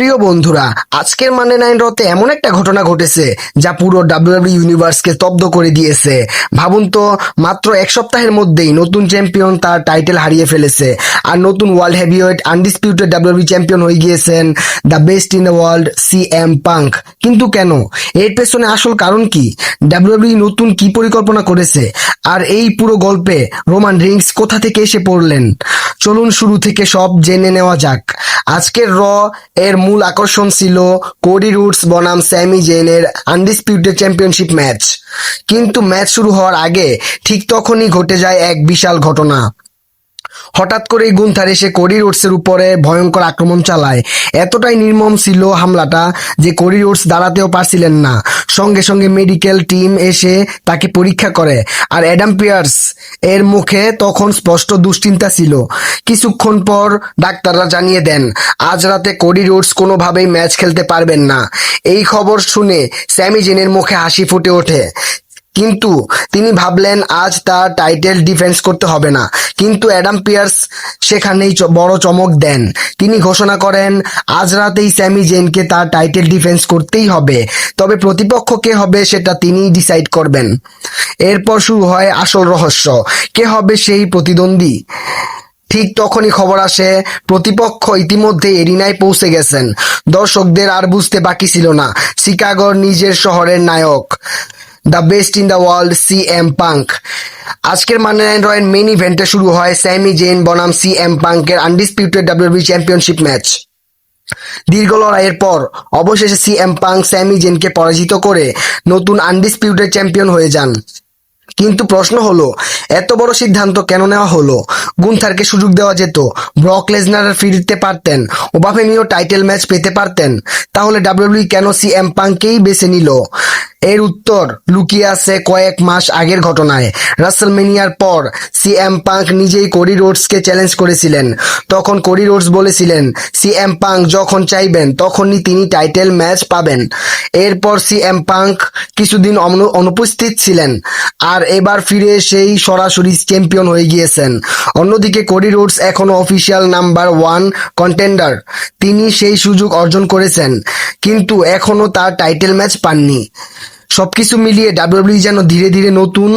প্রিয় বন্ধুরা, আজকের মানডে নাইট রতে এমন একটা ঘটনা ঘটেছে যা পুরো ডাব্লিউডাব্লিউ ইউনিভার্সকে স্তব্ধ করে দিয়েছে। ভাবুন তো, মাত্র এক সপ্তাহের মধ্যেই নতুন চ্যাম্পিয়ন তার টাইটেল হারিয়ে ফেলেছে, আর নতুন world heavyweight undisputed WWE champion হয়ে গিয়েছেন the best in the world CM punk. কিন্তু কেন? এর পেছনে আসল কারণ কি? ডাব্লিউডাব্লিউ নতুন কি পরিকল্পনা করেছে? আর এই পুরো গল্পে রোমান রিংস কোথা থেকে এসে পড়লেন? চলুন শুরু থেকে সব জেনে নেওয়া যাক। আজকের এর মূল আকর্ষণ ছিল কোডি রুডস বনাম স্যামি জেনের আনডিসপিউটেড চ্যাম্পিয়নশিপ ম্যাচ। কিন্তু ম্যাচ শুরু হওয়ার আগে ঠিক তখনই ঘটে যায় এক বিশাল ঘটনা। হঠাৎ করেই গুন্থার এসে কোডি রোডসের উপরে ভয়ঙ্কর আক্রমণ চালায়। এতটাই নির্মম ছিল হামলাটা যে কোডি রোডস দাঁড়াতেও পারছিলেন না। সঙ্গে সঙ্গে মেডিকেল টিম এসে তাকে পরীক্ষা করে, আর অ্যাডাম পিয়ার্স এর মুখে তখন স্পষ্ট দুশ্চিন্তা ছিল। কিছুক্ষণ পর ডাক্তাররা জানিয়ে দেন আজ রাতে কোডি রোডস কোনোভাবেই ম্যাচ খেলতে পারবেন না। এই খবর শুনে স্যামি জেনের মুখে হাসি ফুটে ওঠে। কিন্তু তিনি ভাবলেন আজ তার টাইটেল ডিফেন্স করতে হবে না। কিন্তু অ্যাডাম পিয়ার্স সেখানেই বড় চমক দেন। তিনি ঘোষণা করেন আজ রাতেই স্যামি জেনকে তার টাইটেল ডিফেন্স করতেই হবে, তবে প্রতিপক্ষ কে হবে সেটা তিনিই ডিসাইড করবেন। এরপর শুরু হয় আসল রহস্য, কে হবে সেই প্রতিদ্বন্দ্বী। ঠিক তখনই খবর আসে প্রতিপক্ষ ইতিমধ্যে এরিনায় পৌঁছে গেছেন। দর্শকদের আর বুঝতে বাকি ছিল না, শিকাগোর নিজের শহরের নায়ক the best in the world CM Punk. আজকের মানডে নাইট রয়ের মেইন ইভেন্টে শুরু হয় স্যামি জেন বনাম সিএম পাঙ্কের আনডিসপিউটেড ডাব্লিউডাব্লিউ চ্যাম্পিয়নশিপ ম্যাচ। দীর্ঘ লড়াইয়ের পর অবশেষে সিএম পাঙ্ক স্যামি জেনকে পরাজিত করে নতুন আনডিসপিউটেড চ্যাম্পিয়ন হয়ে যান। কিন্তু প্রশ্ন হলো, এত বড় সিদ্ধান্ত কেন নেওয়া হলো? গুন্থারকে সুযোগ দেওয়া যেত, ব্রক লেসনার ফিরতে পারতেন, ওবাফেমিও টাইটেল ম্যাচ পেতে পারতেন। তাহলে ডাব্লিউডাব্লিউ কেন সিএম পাঙ্ককেই বেছে নিল? এর উত্তর লুকিয়ে আছে কয়েক মাস আগের ঘটনায়। রাসেলমেনিয়ার পর সিএম পাঙ্ক নিজেই কোডি রোডসকে চ্যালেঞ্জ করেছিলেন। তখন কোডি রোডস বলেছিলেন সিএম পাঙ্ক যখন চাইবেন তখনই তিনি টাইটেল ম্যাচ পাবেন। এরপর সিএম পাঙ্ক কিছুদিন অনুপস্থিত ছিলেন, আর এবার ফিরে এসেই সরাসরি চ্যাম্পিয়ন হয়ে গিয়েছেন। অন্যদিকে কোডি রোডস এখনো অফিসিয়াল নাম্বার 1 কন্টেন্ডার। তিনি সেই সুযোগ অর্জন করেছেন, কিন্তু এখনো তার টাইটেল ম্যাচ পাননি। সবকিছু মিলিয়ে ডাব্লিউডাব্লিউ যেন ধীরে ধীরে নতুন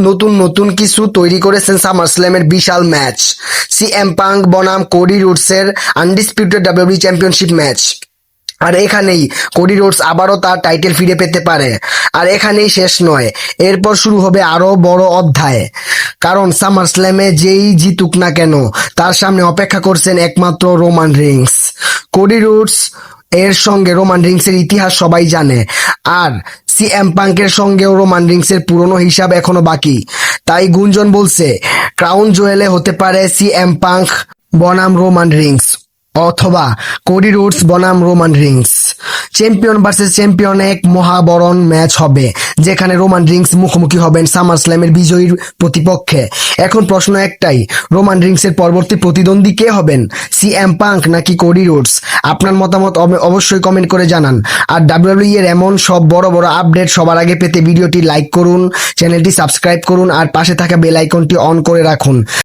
নতুন নতুন কিছু তৈরি করেছেন সামার স্ল্যামের বিশাল ম্যাচ, সিএম পাঙ্ক বনাম কোডি রোডসের আনডিসপিউটেড ডাব্লিউডাব্লিউ চ্যাম্পিয়নশিপ ম্যাচ। আর এখানেই কোডি রোডস আবারও তার টাইটেল ফিরে পেতে পারে। আর এখানেই শেষ নয়, এরপর শুরু হবে আরো বড় অধ্যায়। কারণ সামার স্ল্যামে যেই জিতুক না কেন, তার সামনে অপেক্ষা করছেন একমাত্র রোমান রিংস। কোডি রোডস এর সঙ্গে রোমান রিংসের ইতিহাস সবাই জানে, আর সিএম পাঙ্কের সঙ্গেও রোমান রিংসের পুরনো হিসাব এখনো বাকি। তাই গুঞ্জন বলছে ক্রাউন জুয়েলে হতে পারে সিএম পাঙ্ক বনাম রোমান রিংস, অথবা কোডি রোডস বনাম Roman Rings. Champion versus champion এক মহাবরণ ম্যাচ হবে, যেখানে রোমান রিংস মুখোমুখি হবেন সামার স্ল্যামের বিজয়ীর প্রতিপক্ষে। এখন প্রশ্ন একটাই, রোমান রিংসের পরবর্তী প্রতিদ্বন্দ্বী কে হবেন, সিএম পাঙ্ক নাকি কোডি রোডস? আপনার মতামত অবশ্যই কমেন্ট করে জানান। আর ডাব্লিউডাব্লিউ এর এমন সব বড় বড় আপডেট সবার আগে পেতে ভিডিওটি লাইক করুন, চ্যানেলটি সাবস্ক্রাইব করুন, আর পাশে থাকা বেল আইকনটি অন করে রাখুন।